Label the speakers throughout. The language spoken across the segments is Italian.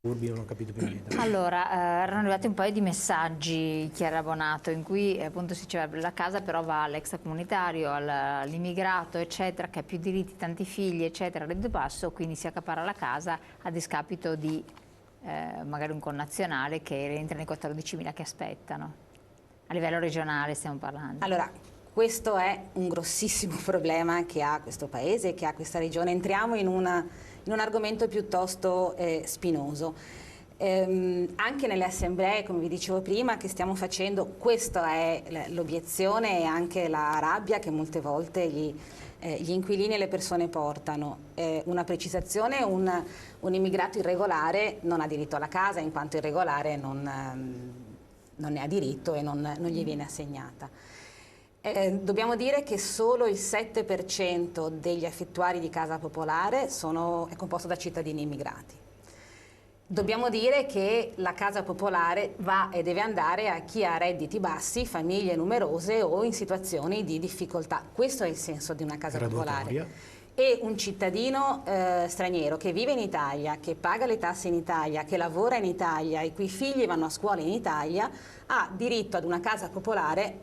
Speaker 1: Non ho capito più niente.
Speaker 2: Allora, erano arrivati un paio di messaggi, Chiara Bonato, in cui appunto si diceva la casa però va all'extracomunitario, all'immigrato, eccetera, che ha più diritti, tanti figli, eccetera, reddito basso, quindi si accapara la casa a discapito di magari un connazionale che rientra nei 14.000 che aspettano. A livello regionale stiamo parlando.
Speaker 3: Allora, questo è un grossissimo problema che ha questo paese, che ha questa regione. Entriamo in un argomento piuttosto spinoso. Anche nelle assemblee, come vi dicevo prima, che stiamo facendo, questa è l'obiezione e anche la rabbia che molte volte gli inquilini e le persone portano. Una precisazione: un immigrato irregolare non ha diritto alla casa, in quanto irregolare non ne ha diritto e non gli viene assegnata. Dobbiamo dire che solo il 7% degli affittuari di casa popolare è composto da cittadini immigrati. Dobbiamo dire che la casa popolare va e deve andare a chi ha redditi bassi, famiglie numerose o in situazioni di difficoltà. Questo è il senso di una casa popolare. E un cittadino straniero che vive in Italia, che paga le tasse in Italia, che lavora in Italia, i cui figli vanno a scuola in Italia, ha diritto ad una casa popolare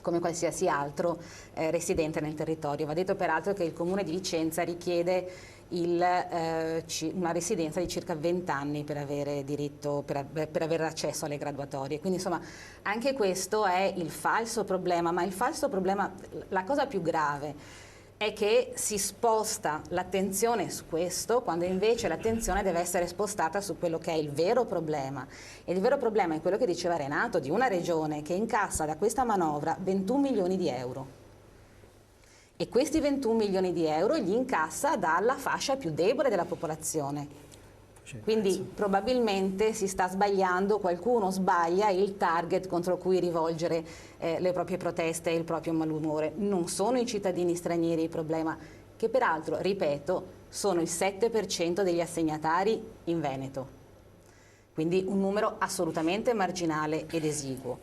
Speaker 3: come qualsiasi altro residente nel territorio. Va detto peraltro che il Comune di Vicenza richiede una residenza di circa 20 anni per avere diritto, per avere accesso alle graduatorie. Quindi insomma anche questo è il falso problema, ma il falso problema, la cosa più grave è che si sposta l'attenzione su questo quando invece l'attenzione deve essere spostata su quello che è il vero problema. E il vero problema è quello che diceva Renato, di una regione che incassa da questa manovra 21 milioni di euro. E questi 21 milioni di euro gli incassa dalla fascia più debole della popolazione. Quindi probabilmente si sta sbagliando, qualcuno sbaglia il target contro cui rivolgere le proprie proteste e il proprio malumore. Non sono i cittadini stranieri il problema, che peraltro, ripeto, sono il 7% degli assegnatari in Veneto. Quindi un numero assolutamente marginale ed esiguo,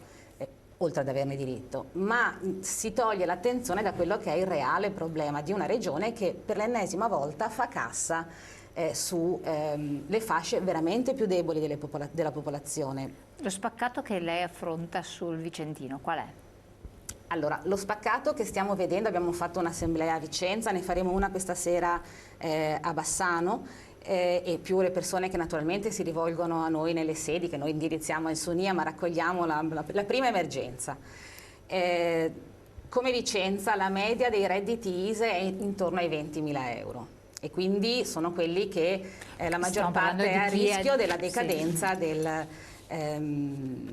Speaker 3: oltre ad averne diritto. Ma si toglie l'attenzione da quello che è il reale problema di una regione che per l'ennesima volta fa cassa sulle fasce veramente più deboli della popolazione.
Speaker 2: Lo spaccato che lei affronta sul Vicentino, qual è?
Speaker 3: Allora, lo spaccato che stiamo vedendo, abbiamo fatto un'assemblea a Vicenza, ne faremo una questa sera a Bassano, e più le persone che naturalmente si rivolgono a noi nelle sedi, che noi indirizziamo al SUNIA, ma raccogliamo la prima emergenza. Come Vicenza la media dei redditi ISEE è intorno ai 20.000 euro. E quindi sono quelli che la maggior parte è a rischio della decadenza del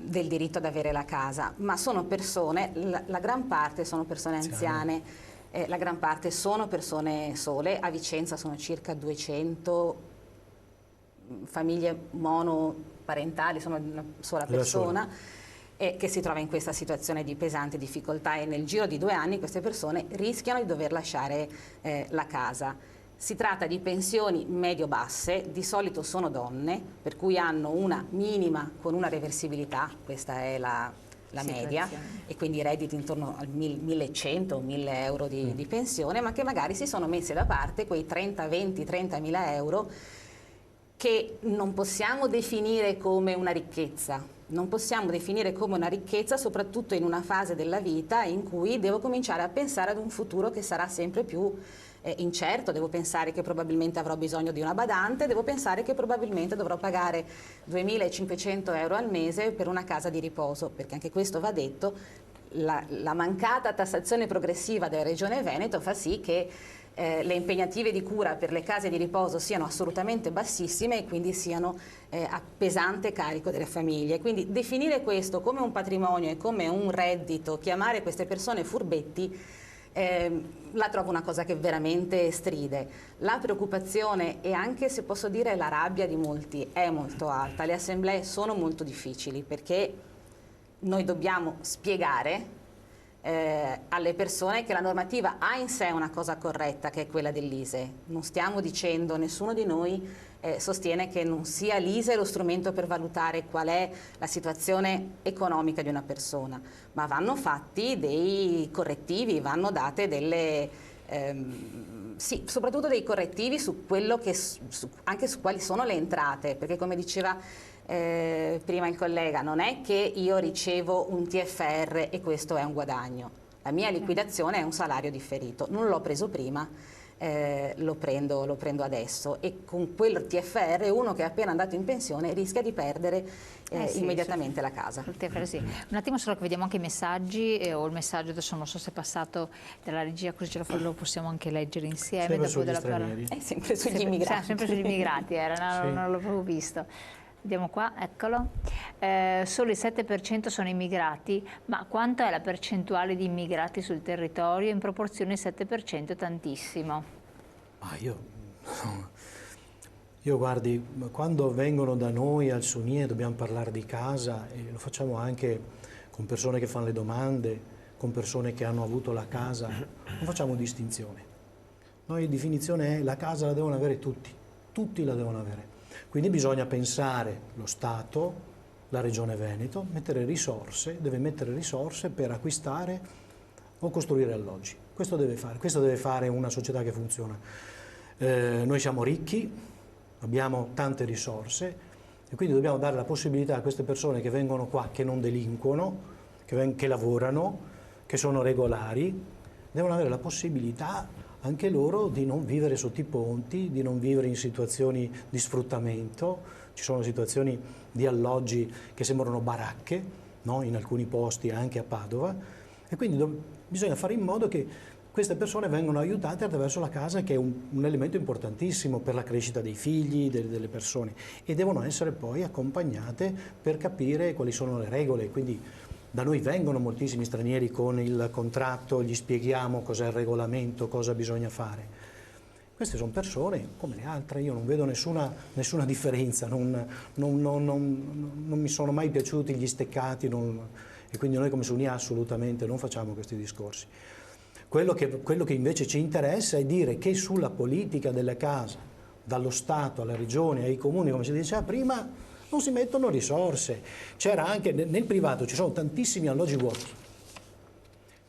Speaker 3: diritto ad avere la casa, ma sono persone, la gran parte sono persone anziane, la gran parte sono persone sole. A Vicenza sono circa 200 famiglie monoparentali, insomma una sola persona che si trova in questa situazione di pesante difficoltà, e nel giro di 2 anni queste persone rischiano di dover lasciare la casa. Si tratta di pensioni medio-basse, di solito sono donne, per cui hanno una minima con una reversibilità, questa è la media, e quindi redditi intorno al 1.100 o 1.000 euro di pensione, ma che magari si sono messe da parte quei 30.000 euro che non possiamo definire come una ricchezza. Non possiamo definire come una ricchezza, soprattutto in una fase della vita in cui devo cominciare a pensare ad un futuro che sarà sempre più incerto. Devo pensare che probabilmente avrò bisogno di una badante, devo pensare che probabilmente dovrò pagare 2.500 euro al mese per una casa di riposo, perché anche questo va detto, la mancata tassazione progressiva della Regione Veneto fa sì che le impegnative di cura per le case di riposo siano assolutamente bassissime e quindi siano a pesante carico delle famiglie. Quindi definire questo come un patrimonio e come un reddito, chiamare queste persone furbetti, la trovo una cosa che veramente stride. La preoccupazione e anche, se posso dire, la rabbia di molti è molto alta. Le assemblee sono molto difficili perché noi dobbiamo spiegare alle persone che la normativa ha in sé una cosa corretta, che è quella dell'ISEE. Non stiamo dicendo, nessuno di noi sostiene che non sia l'ISEE lo strumento per valutare qual è la situazione economica di una persona, ma vanno fatti dei correttivi, vanno date delle sì, soprattutto dei correttivi su quello che, anche su quali sono le entrate, perché come diceva prima il collega, non è che io ricevo un TFR e questo è un guadagno. La mia liquidazione è un salario differito, non l'ho preso prima, lo prendo adesso, e con quel TFR uno che è appena andato in pensione rischia di perdere
Speaker 2: sì,
Speaker 3: immediatamente la casa.
Speaker 2: Il TFR sì. Un attimo solo che vediamo anche i messaggi, o il messaggio adesso non so se è passato dalla regia, così lo possiamo anche leggere insieme.
Speaker 1: Sempre
Speaker 2: dopo
Speaker 1: sugli stranieri.
Speaker 3: È sempre sugli immigrati.
Speaker 2: Sempre sugli immigrati,
Speaker 1: Sì.
Speaker 2: non l'ho proprio visto. Vediamo qua, eccolo. Solo il 7% sono immigrati, ma quanto è la percentuale di immigrati sul territorio? In proporzione il 7% è tantissimo.
Speaker 1: Io guardi, quando vengono da noi al SUNIE dobbiamo parlare di casa, e lo facciamo anche con persone che fanno le domande, con persone che hanno avuto la casa, non facciamo distinzione. Noi la definizione è: la casa la devono avere tutti la devono avere. Quindi bisogna pensare, lo Stato, la Regione Veneto, deve mettere risorse per acquistare o costruire alloggi. Questo deve fare una società che funziona. Noi siamo ricchi, abbiamo tante risorse e quindi dobbiamo dare la possibilità a queste persone che vengono qua, che non delinquono, che lavorano, che sono regolari, devono avere la possibilità anche loro di non vivere sotto i ponti, di non vivere in situazioni di sfruttamento. Ci sono situazioni di alloggi che sembrano baracche, no? In alcuni posti, anche a Padova, e quindi bisogna fare in modo che queste persone vengano aiutate attraverso la casa, che è un elemento importantissimo per la crescita dei figli, delle persone, e devono essere poi accompagnate per capire quali sono le regole. Quindi da noi vengono moltissimi stranieri con il contratto, gli spieghiamo cos'è il regolamento, cosa bisogna fare. Queste sono persone come le altre, io non vedo nessuna differenza, non mi sono mai piaciuti gli steccati, e quindi noi come SUNIA assolutamente non facciamo questi discorsi. Quello che invece ci interessa è dire che sulla politica delle case, dallo Stato alla Regione, ai comuni, come si diceva prima, non si mettono risorse. C'era anche nel privato, ci sono tantissimi alloggi vuoti.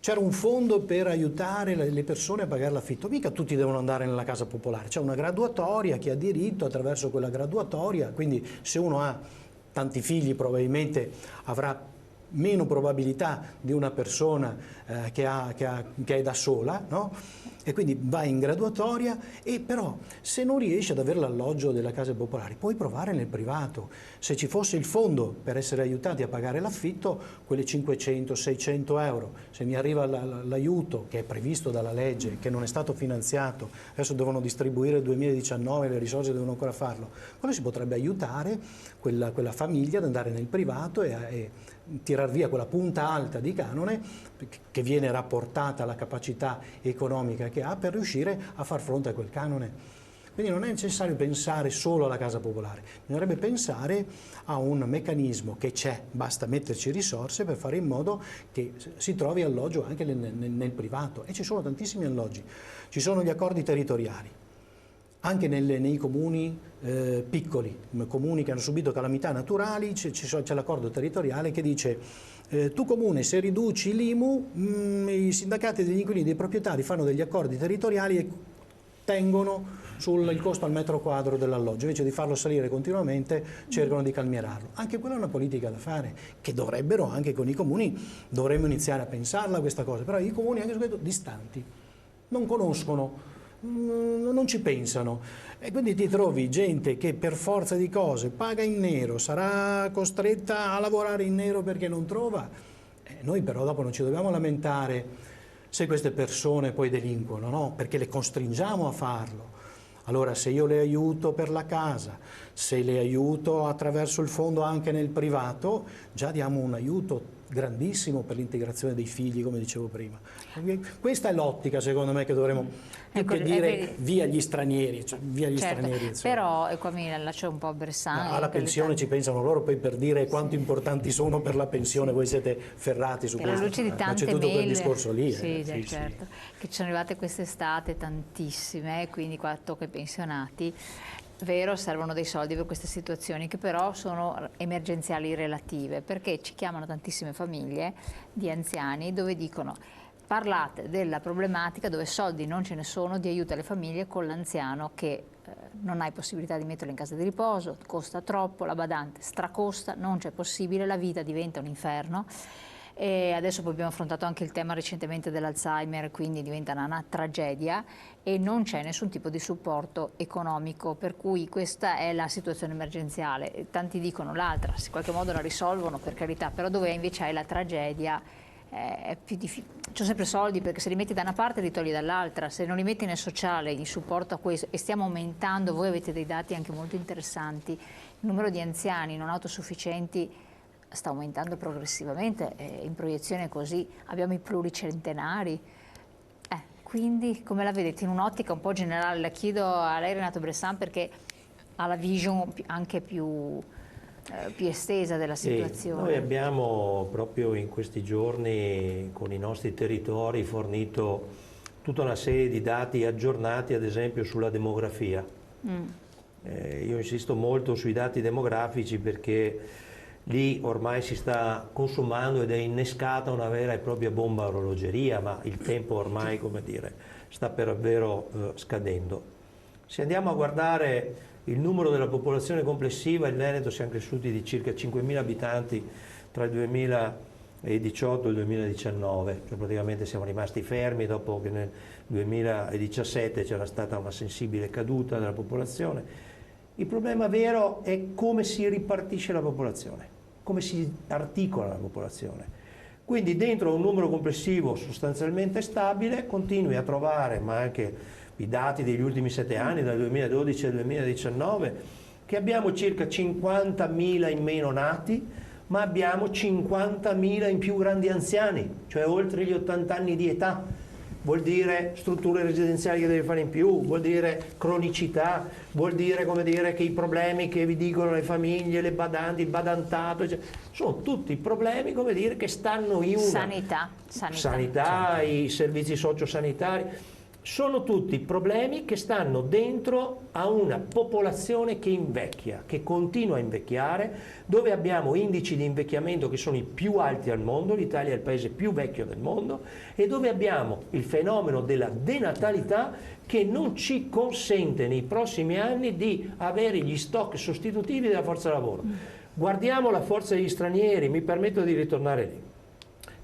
Speaker 1: C'era un fondo per aiutare le persone a pagare l'affitto. Mica tutti devono andare nella casa popolare. C'è una graduatoria, chi ha diritto attraverso quella graduatoria. Quindi se uno ha tanti figli probabilmente avrà meno probabilità di una persona che è da sola, no? E quindi vai in graduatoria, e però se non riesci ad avere l'alloggio della casa popolare puoi provare nel privato. Se ci fosse il fondo per essere aiutati a pagare l'affitto, quelle 500-600 euro, se mi arriva l'aiuto che è previsto dalla legge, che non è stato finanziato, adesso devono distribuire il 2019, le risorse devono ancora farlo, quello si potrebbe aiutare quella famiglia ad andare nel privato e tirar via quella punta alta di canone che viene rapportata alla capacità economica che ha per riuscire a far fronte a quel canone. Quindi non è necessario pensare solo alla casa popolare, bisognerebbe pensare a un meccanismo che c'è, basta metterci risorse per fare in modo che si trovi alloggio anche nel privato, e ci sono tantissimi alloggi. Ci sono gli accordi territoriali. Anche nei comuni piccoli, comuni che hanno subito calamità naturali, c'è l'accordo territoriale che dice tu comune, se riduci l'IMU, i sindacati degli inquilini, dei proprietari fanno degli accordi territoriali e tengono sul costo al metro quadro dell'alloggio, invece di farlo salire continuamente cercano di calmierarlo. Anche quella è una politica da fare, che dovrebbero, anche con i comuni, dovremmo iniziare a pensarla questa cosa, però i comuni anche su questo distanti, non conoscono, non ci pensano, e quindi ti trovi gente che per forza di cose paga in nero, sarà costretta a lavorare in nero perché non trova. Noi però dopo non ci dobbiamo lamentare se queste persone poi delinquono, no? Perché le costringiamo a farlo. Allora se io le aiuto per la casa, se le aiuto attraverso il fondo anche nel privato, già diamo un aiuto grandissimo per l'integrazione dei figli, come dicevo prima. Questa è l'ottica, secondo me, che dovremmo, più che dire via gli stranieri, cioè via gli stranieri. Insomma.
Speaker 2: Però, e qua mi lascio un po' Bersani.
Speaker 1: Alla pensione ci pensano loro poi per dire quanto importanti sono per la pensione, voi siete ferrati su questo.
Speaker 2: Alla luce di tante
Speaker 1: c'è tutto
Speaker 2: mail,
Speaker 1: quel discorso lì.
Speaker 2: sì, certo, che ci sono arrivate quest'estate tantissime, quindi qua tocca ai pensionati. Vero, servono dei soldi per queste situazioni che però sono emergenziali relative, perché ci chiamano tantissime famiglie di anziani dove dicono parlate della problematica dove soldi non ce ne sono di aiuto alle famiglie con l'anziano che non hai possibilità di metterlo in casa di riposo, costa troppo, la badante stracosta, non c'è possibile, la vita diventa un inferno. E adesso poi abbiamo affrontato anche il tema recentemente dell'Alzheimer, quindi diventa una tragedia e non c'è nessun tipo di supporto economico, per cui questa è la situazione emergenziale. Tanti dicono l'altra, in qualche modo la risolvono, per carità, però dove invece hai la tragedia è più difficile. C'ho sempre soldi, perché se li metti da una parte li togli dall'altra, se non li metti nel sociale, il supporto a questo, e stiamo aumentando, voi avete dei dati anche molto interessanti, il numero di anziani non autosufficienti sta aumentando progressivamente, in proiezione così abbiamo i pluricentenari. Quindi come la vedete in un'ottica un po' generale? La chiedo a lei, Renato Bressan, perché ha la vision anche più estesa della situazione.
Speaker 4: Noi abbiamo proprio in questi giorni con i nostri territori fornito tutta una serie di dati aggiornati, ad esempio sulla demografia. Io insisto molto sui dati demografici perché lì ormai si sta consumando ed è innescata una vera e propria bomba a orologeria, ma il tempo ormai, come dire, sta per davvero scadendo. Se andiamo a guardare il numero della popolazione complessiva, in Veneto siamo cresciuti di circa 5.000 abitanti tra il 2018 e il 2019, cioè praticamente siamo rimasti fermi dopo che nel 2017 c'era stata una sensibile caduta della popolazione. Il problema vero è come si ripartisce la popolazione, come si articola la popolazione. Quindi dentro un numero complessivo sostanzialmente stabile continui a trovare, ma anche i dati degli ultimi 7 anni, dal 2012 al 2019, che abbiamo circa 50.000 in meno nati, ma abbiamo 50.000 in più grandi anziani, cioè oltre gli 80 anni di età. Vuol dire strutture residenziali che deve fare in più, vuol dire cronicità, vuol dire, come dire, che i problemi che vi dicono le famiglie, le badanti, il badantato, cioè, sono tutti problemi, come dire, che stanno in una sanità, i servizi sociosanitari. Sono tutti problemi che stanno dentro a una popolazione che invecchia, che continua a invecchiare, dove abbiamo indici di invecchiamento che sono i più alti al mondo, l'Italia è il paese più vecchio del mondo, e dove abbiamo il fenomeno della denatalità che non ci consente nei prossimi anni di avere gli stock sostitutivi della forza lavoro. Guardiamo la forza degli stranieri, mi permetto di ritornare lì.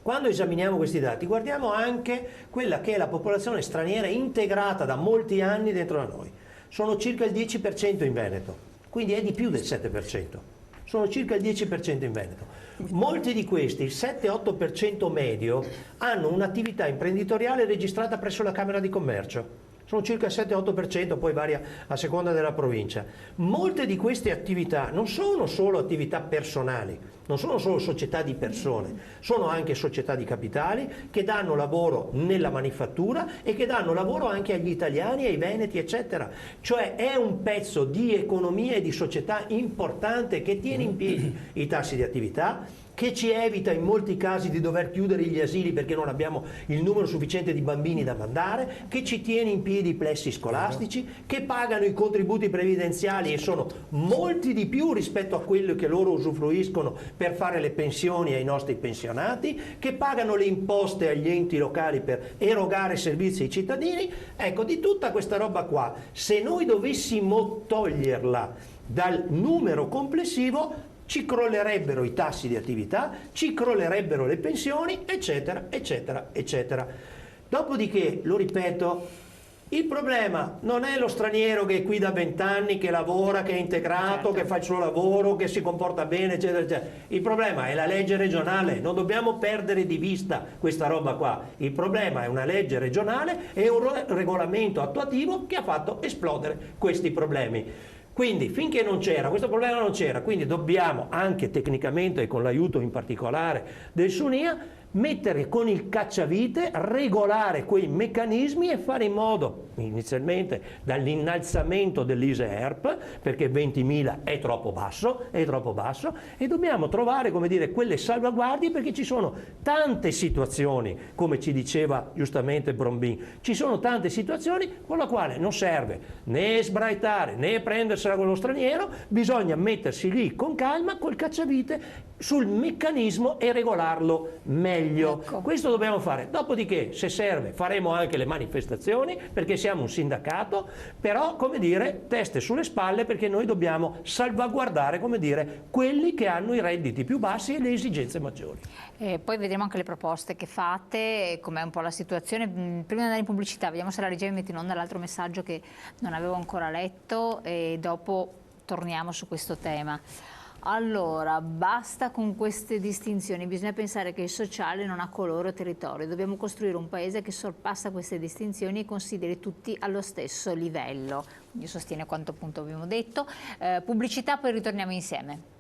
Speaker 4: Quando esaminiamo questi dati guardiamo anche quella che è la popolazione straniera integrata da molti anni dentro da noi. Sono circa il 10% in Veneto, quindi è di più del 7%. Sono circa il 10% in Veneto. Molti di questi, il 7-8% medio, hanno un'attività imprenditoriale registrata presso la Camera di Commercio. Sono circa il 7-8%, poi varia a seconda della provincia. Molte di queste attività non sono solo attività personali, non sono solo società di persone, sono anche società di capitali che danno lavoro nella manifattura e che danno lavoro anche agli italiani, ai veneti, eccetera. Cioè è un pezzo di economia e di società importante che tiene in piedi i tassi di attività, che ci evita in molti casi di dover chiudere gli asili perché non abbiamo il numero sufficiente di bambini da mandare, che ci tiene in piedi i plessi scolastici, che pagano i contributi previdenziali e sono molti di più rispetto a quello che loro usufruiscono per fare le pensioni ai nostri pensionati, che pagano le imposte agli enti locali per erogare servizi ai cittadini. Ecco, di tutta questa roba qua, se noi dovessimo toglierla dal numero complessivo, ci crollerebbero i tassi di attività, ci crollerebbero le pensioni, eccetera, eccetera, eccetera. Dopodiché, lo ripeto, il problema non è lo straniero che è qui da 20 anni, che lavora, che è integrato, che fa il suo lavoro, che si comporta bene, eccetera, eccetera. Il problema è la legge regionale, non dobbiamo perdere di vista questa roba qua. Il problema è una legge regionale e un regolamento attuativo che ha fatto esplodere questi problemi. Quindi finché non c'era, questo problema non c'era, quindi dobbiamo anche tecnicamente e con l'aiuto in particolare del SUNIA mettere con il cacciavite, regolare quei meccanismi e fare in modo, inizialmente dall'innalzamento dell'ISEE-ERP, perché 20.000 è troppo basso, e dobbiamo trovare, come dire, quelle salvaguardie, perché ci sono tante situazioni, come ci diceva giustamente Brombin, ci sono tante situazioni con la quale non serve né sbraitare né prendersela con lo straniero, bisogna mettersi lì con calma, col cacciavite, sul meccanismo e regolarlo meglio. meglio.
Speaker 2: Ecco.
Speaker 4: Questo dobbiamo fare. Dopodiché, se serve, faremo anche le manifestazioni, perché siamo un sindacato, però, come dire, teste sulle spalle, perché noi dobbiamo salvaguardare, come dire, quelli che hanno i redditi più bassi e le esigenze maggiori.
Speaker 2: Poi vedremo anche le proposte che fate, com'è un po' la situazione. Prima di andare in pubblicità, vediamo se la regia mi mette in onda l'altro messaggio che non avevo ancora letto e dopo torniamo su questo tema. Allora, basta con queste distinzioni, bisogna pensare che il sociale non ha colore o territorio, dobbiamo costruire un paese che sorpassa queste distinzioni e consideri tutti allo stesso livello. Quindi sostiene quanto appunto abbiamo detto. Pubblicità, poi ritorniamo insieme.